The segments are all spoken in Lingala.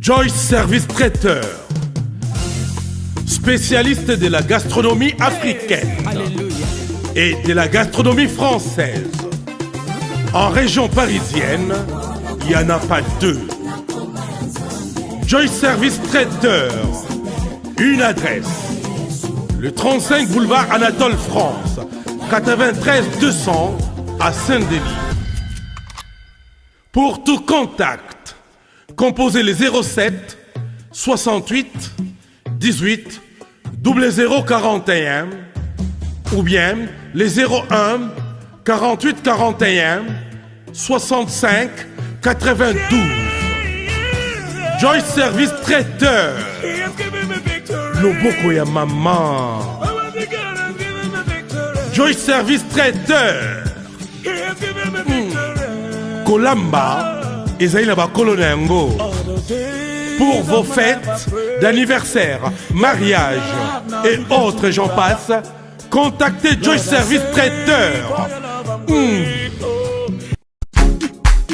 Joyce Service Traiteur, spécialiste de la gastronomie africaine et de la gastronomie française. En région parisienne, il n'y en a pas deux. Joyce Service Traiteur, une adresse, le 35 boulevard Anatole France, 93 200 à Saint-Denis. Pour tout contact, composez les 07 68 18 0041 ou bien les 01 48 41 65 92. Joyce Service Traiteur. Loboko ya maman. Joyce Service Traiteur. Kolamba ezali na ba kolona yango. Pour vos fêtes d'anniversaire, mariage et autres j'en passe, contactez Joyce Service Traiteur.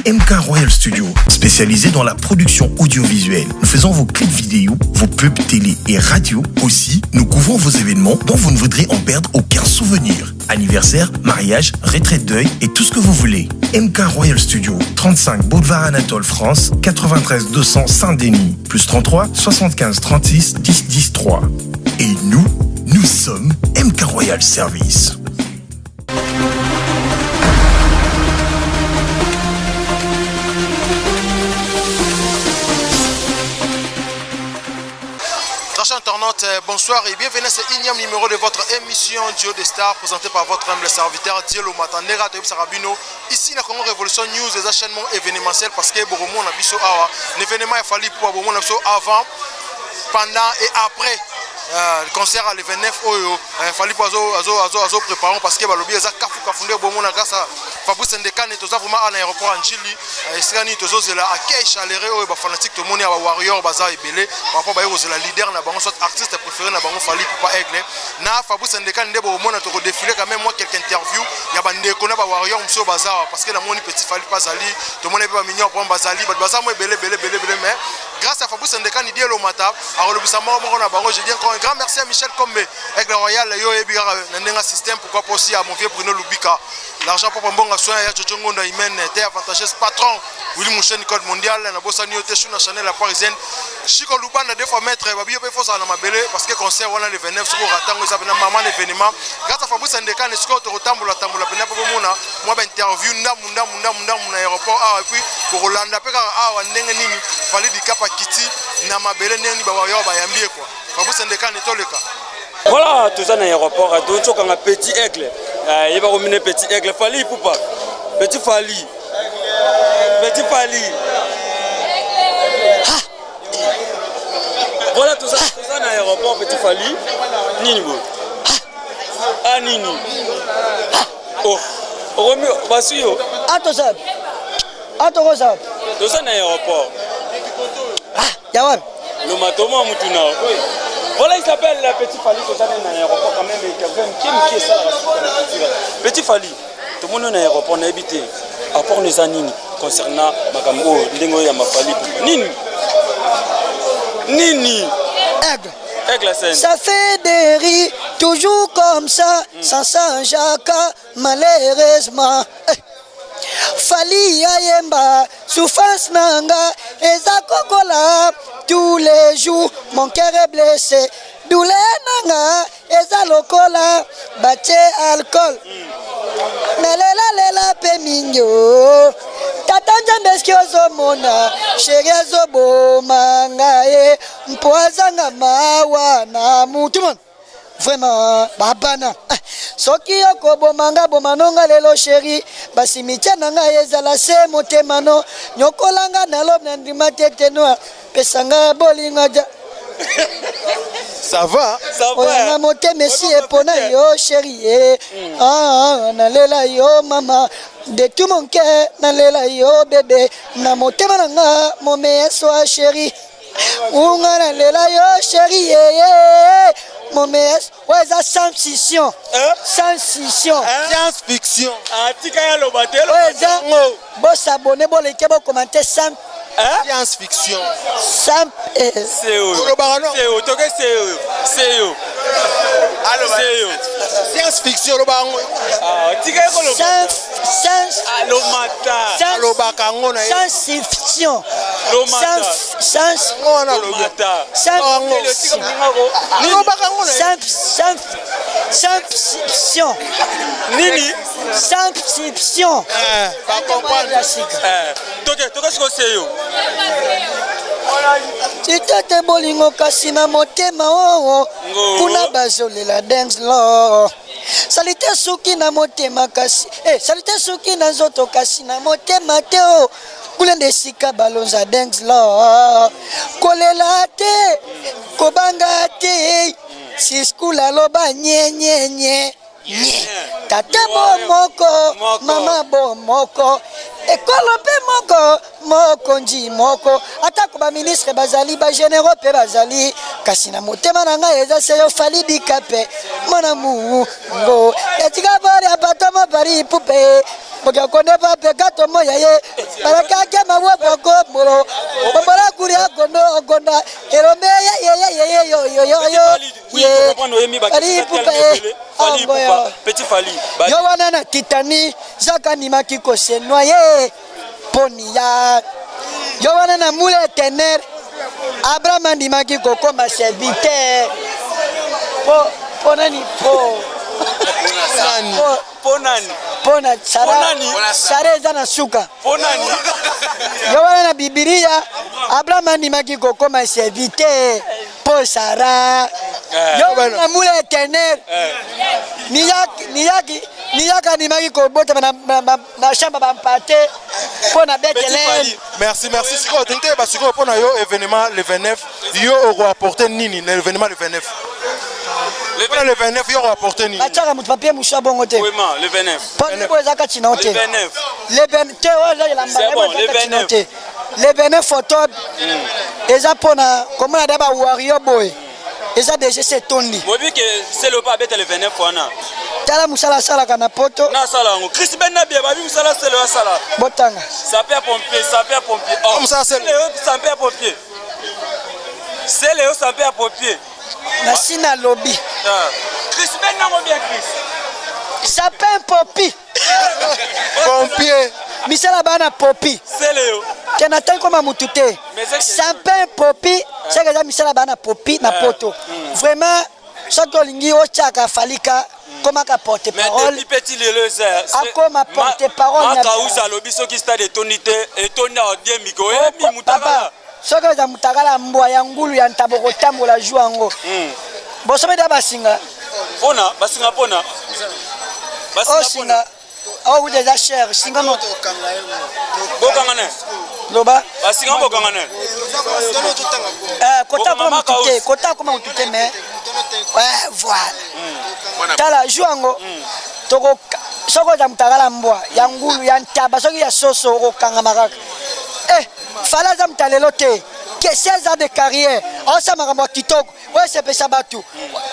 MK Royal Studio, spécialisé dans la production audiovisuelle. Nous faisons vos clips vidéo, vos pubs télé et radio. Aussi, nous couvrons vos événements dont vous ne voudrez en perdre aucun souvenir. Anniversaire, mariage, retraite deuil et tout ce que vous voulez. MK Royal Studio, 35 boulevard Anatole France, 93 200 Saint-Denis, plus 33 75 36 10 10 3. Et nous sommes MK Royal Service. Chers internautes, bonsoir et bienvenue à ce énième numéro de votre émission Duo des Stars présentée par votre humble serviteur Dielo Matandera de Sarabino. Ici, la Congo Révolution News, des enchaînements événementiels parce que Boromon a biso awa. L'événement a fallu pour Boromon avant, pendant et après. Le concert à le 29 oyo fallait pas azo préparer parce que balobi eza kafu kafunde bomona grâce à Fabrice Ndekane toza vraiment à l'aéroport Njili esani tozo zela a Keisha chaléré oyo ba fanatique to moni a warrior baza ebele papa ba yozela leader na bango soit artiste préféré na bango fallait pas aigle na Fabrice Ndekane ndebo bomona to défiler quand même moi quelques interviews ya bande ko na ba warrior mso baza parce que la moni petit fallait pas ali to moni ba mignon pour bazali baza mo ebele mais grâce à Fabrice Ndekane Dielo Mata a relobisa mo na bango je dis encore un grand merci à Michel Kombe avec le Royal yo ebi na système pourquoi pas aussi à mon vieux Bruno Lubika l'argent pour mbonga soin ya Jojo Ngonda Imen était avantageuse patron Willy Mouchen code mondial na bossa ni ote na Chanel la parisienne Chico Lubanda des fois maître babi pe faut ça na mabele parce que concert on a le 29 sur ratango ça na maman l'événement grâce à Fabrice Ndekane siko to tambola pena po mona moi ba interview munda na aéroport et puis pour Rolanda pe ka ndenge nini fallait di kapa kiti na mabele neni ba yo ba yambie quoi Fabrice Ndekane to le cas. Voilà, tout ça dans l'aéroport, tout ça quand un petit aigle. Il va remener petit aigle, Fali ou pas? Petit Fali. Petit Fali. Voilà tout ça dans l'aéroport, petit Fali. Nini. Ah Nini. Oh. Romu, Basio. Atosab. Atosab. Tout ça dans l'aéroport. Yawan. Le matoma mutuna. Voilà, il s'appelle le Petit Fali, tout ça dans l'aéroport quand même, qui est ça Petit Fali, tout le monde dans l'aéroport, on a habité, à part les anines concernant Magambo, Ndengo et Mafali. Nini. Aigle scène. Ça fait des rires, toujours comme ça, sans Saint-Jacques, malheureusement. Fali Ayemba, souffrance nanga, ezakokola, tous les jours, mon cœur est blessé. Douleur nanga, ezalokola, bache alcool. Melela peminyo, tatanja meskiozo mona, sherezo bomanga e, mpoazanga mawa na mutuman. Vraiment, babana. Soki yoko bomanga bomanonga lelo chéri, basi mitia nanga ezala se motemano, nyokolanga na lob na ndima tete noa, pesanga bolinga ja. Ça va? Ça va. On a monté messi et pona yo chéri. Nalela yo mama, de tout mon cœur, nalela yo bébé, na motema nanga, mon meilleur soir chéri. Unga nalela yo chéri. mon meilleur, ouais, ça science fiction. Science fiction. Science fiction. Ouais, ça, bon s'abonner, bon les bon commenter science fiction. Science fiction le bango. Titete bolingo kasi na motema oo kuna bazolela dance lo salite suki na motema kasi salite suki na nzoto kasi na motema te o kulende sika balonza dance lo kolela te kobanga te siskula loba nye tate bo moko mama bo moko ekolo pe moko nji moko atako ba ministre bazali ba généraux pe bazali kasi na motema na ngai eza seyo fali dikape mona mungo etika bari apatoma bari pupe boka konde pa pe kato moya ye baraka ke mawo boko boro bobora kuri agondo gonda erome ye bari pupe Petit Fali. Yo wana na Titani zaka ni makiko se noyer ponia. Yo wana na Moule Tener Abraham ndi makiko koma serviteur. Ponani Pona Sara zana suka. Ponani. Yo wana na Biblia Abraham ndi makiko koma serviteur. Po Sara. Yo wana na Moule Tener. Niyaka ni maki ko bota na chamba bampate pour na Bethlehem. Merci. Siko tente ba siko pour na yo événement le 29 yo aura apporté nini l'événement le 29. Le 29 yo aura apporté nini. Ataka mutu papier musha bongo te. Oui ma le 29. Pas ko zaka china te. Le 29. Le 29 la c'est bon le 29. Le 29 octobre. Eza pona comment na daba wario boy. Eza déjà c'est tondi. Mobi que c'est le pas bête le 29 wana. Tala musala sala kana poto. Na sala ngo. Chris Ben na bien ba bi musala c'est le sala. Botanga. Sapeur pompier. Oh, musala c'est le sapeur pompier. C'est le sapeur pompier. Na sina lobby. Chris Ben na bien Chris. Sapeur pompier. Pompier. Misala bana popi. C'est le. Kena tan koma mutute. Sapeur popi. C'est que misala bana popi na poto. Vraiment chaque lingi o chaka falika comment ka porter parole. Mais petit le c'est. Akoma porter parole. Maka uza lobi soki stade tonité et tonna odie miko e mi mutaka. Soki za mutakala mbwa ya ngulu ya ntaboko tambola juango. Bosobe da basinga. Pona basinga pona. Basinga. Oh vous déjà cher singa mo. Bokangane. Loba. Basinga bokangane. Kota koma utute mais ouais voilà. Tala juango. Toko soko za mutakala mbwa ya ngulu ya ntaba soki ya soso okanga makaka. Fala za mtalelo te. Que 16 ans de carrière. On sa makambo kitoko. Ouais c'est pesa batu.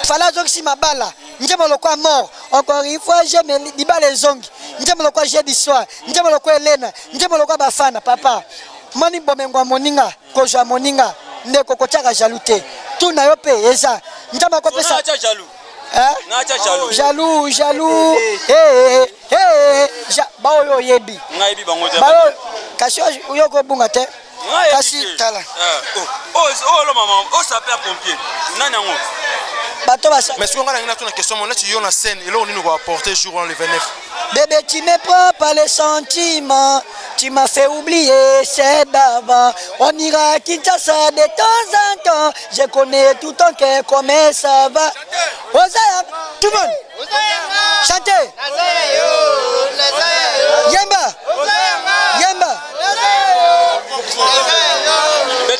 Fala zo si mabala. Njema lokwa mort. Encore une fois j'aime libale zongi. Njema lokwa jeudi soir. Njema lokwa Elena. Njema lokwa bafana papa. Mani bomengwa moninga, kozwa moninga. Ndeko kochaka jalute. Tu na yo pe eza. Njema ko pesa. Acha jaloux. Nacha jaloux. Jaloux. Ba oyo yebi. Ngaibi bango te. Ba kasi yo ko bunga te. Kasi tala. Oh le maman, oh sapeur pompier. Nani ngo. Bato basa. Mais si on a une question, on a eu la scène et là on nous va apporter jour le 29. Bébé, tu me prends pas les sentiments. Tu m'as fait oublier, c'est d'avant. On ira à Kinshasa de temps en temps. Je connais tout ton cœur, comment ça va. Osaya, tout le monde. Chantez. Yemba. Yemba.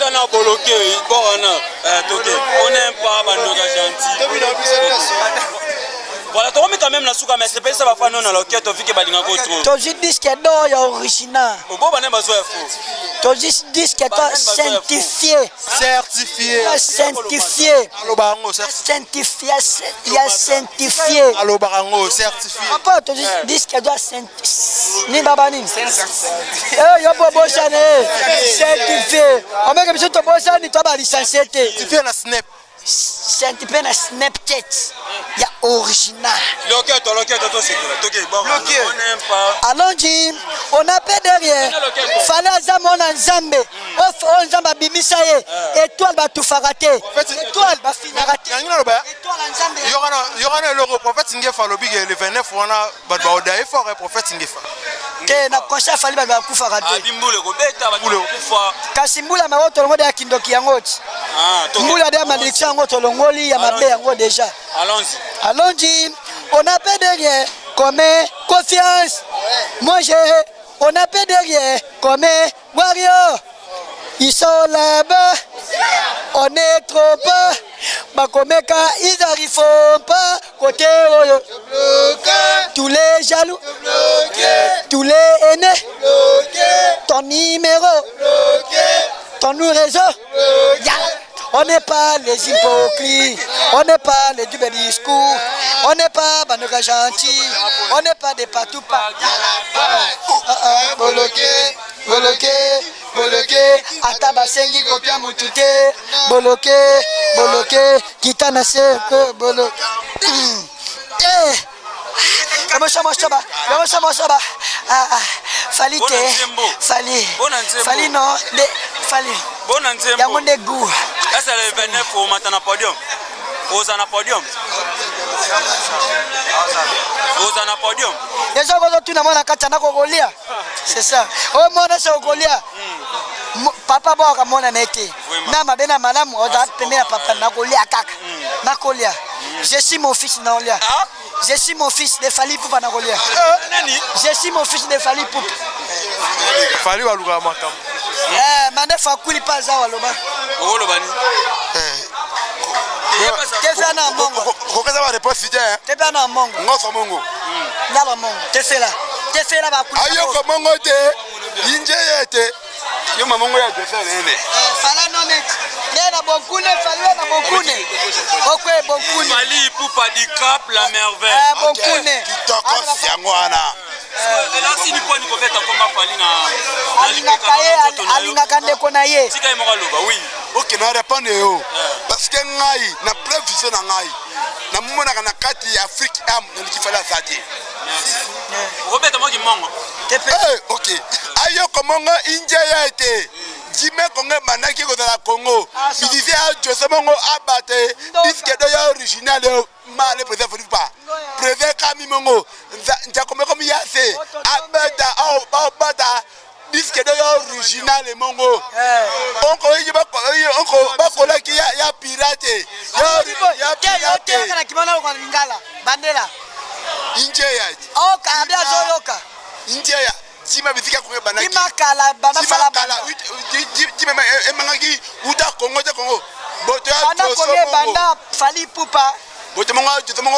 On a bloqué, on n'aime pas Bandoga gentil. Voilà voilà tu remets quand même la souka mais c'est pas ça va faire non alors que tu fais que balinga ko trop to disque d'or ya original bon bana bazo ya faux to disque toi certifié alobango certifié ya certifié alobango certifié papa to disque doit ni baba ni yo bobo chane certifié on met comme ça to bossa ni to ba licencié certifié na snap certifié na Snapchat ya original loquet toi c'est OK bon on n'aime pas allons-y on a pas derrière fallait azamona nzambe o nzamba bimisa ye étoile ba tout farate étoile ba finarate étoile nzambe yora le prophète Ngefa lobi le 29 wana ba odaye fort prophète Ngefa te na conseil fallait ba ku farate bimbule ko beta ba kufa kasi mbula ma to longo ya kindoki yango mbula de malédiction yango to longoli ya mabe yango déjà allons-y on a pas derrière comme confiance moi on a pas derrière comme warrior ils sont là-bas on est trop bas bakomeka ils arrivent pas côté tous les jaloux tous les haineux ton numéro ton réseau on n'est pas les hypocrites, on n'est pas les doubles discours, on n'est pas banoga gentil, on n'est pas des patou pas. Boloké, atabasengi kopia mutute, boloké, kitana seko, boloké. Fali non, fali. Bon nzembo. Yango de goût. Là c'est le 29 au matin na podium. Aux podium. Les autres tout na mona katana ko golia. C'est ça. Oh mona sa golia. Papa boka mona nete. Na mabena malamu oza pemela papa na golia kaka. Na kolia. Je suis mon fils na golia. Je suis mon fils de Fali Poupa na golia. Je suis mon fils de Fali Poupa. Fali wa luga makam. Mande fa kuli pa za waloba. Olobani. Tefe na mongo. Kokaza ba réponse idée. Tefe na mongo. Ngoso mongo. Ngalo mongo. Tefe la ba kuli. Ayo ko mongo te. Inje yete. Yo mamongo ya tefe nene. Fala nonet. Na bokune fali na bokune. Okwe bokune. Fali Poupa di Cap la merveille. Bokune. Kitoko siango ana. Là si ni poni ko beta ko mafali na alinga kande kona ye. Sika mo loba oui. OK na répondre yo. Parce que ngai na prévision na ngai. Na mona kana kati ya Afrique am nikifala sati. Robert mo ki mongo. OK. Ayo ko mongo inje ya ete. Jime konge manaki ko la Congo. Il disait à José Mongo abate disque de original male président pas. Président Kami Mongo. Njakome comme yase. Abata au bata disque de original Mongo. Onko ba kola ki ya pirate. Ya pirate. Kana kimana kwa Lingala. Bandela. Inje ya. Oka abia zoyoka. Inje ya. Jima bisika konge banaki. Jima kala bana fala kala. Jima emangaki uta Congo te Congo. Boto ya bana konge banda Fali Poupa. Boto mongo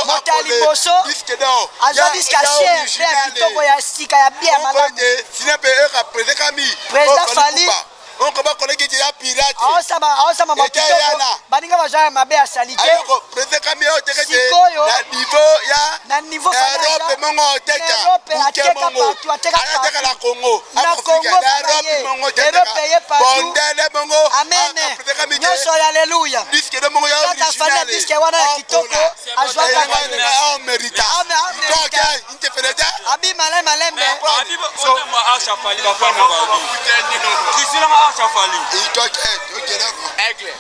Motali boso. Disque d'or. Azo disque cher. Bia kitoko ya sika ya bia malamu. Sinepe eka président Kami. Président Fali. On va collègue qui est pirate. Osama makitoko. Baninga baza mabe ya salite. Ayoko président Kami o tekete. Na niveau ya Europe mongo teka. Europe ateka partout, ateka la Congo. Na Congo Europe mongo teka. Bondele mongo. Amen. Nyoso haleluya. Disque de mongo ya original. Fanya disque wana ya kitoko. Azwa kaka. On mérite. Donc interféreta. Abi malembe. Abi so moi Acha Fali va faire na ba. Christina Acha Fali. OK d'accord. Aigle.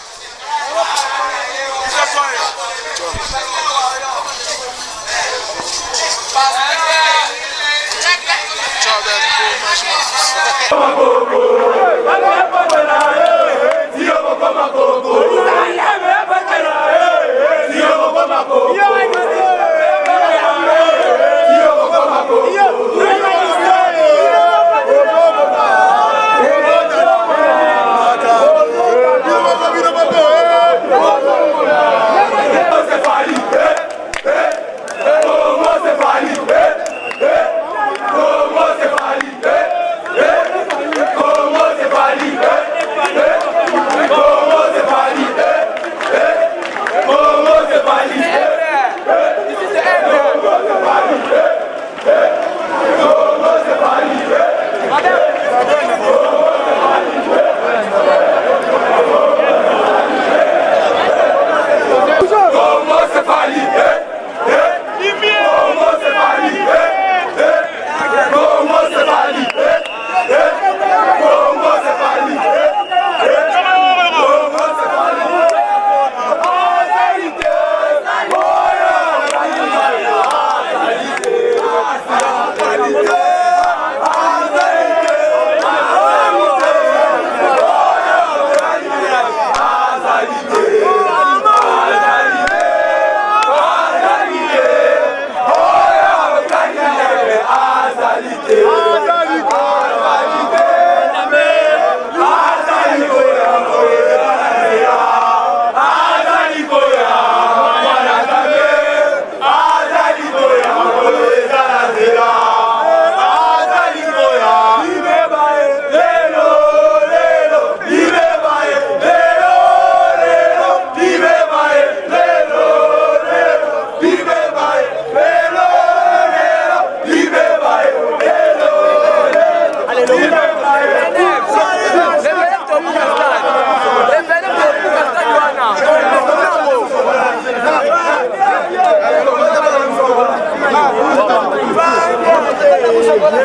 Oh! Voilà.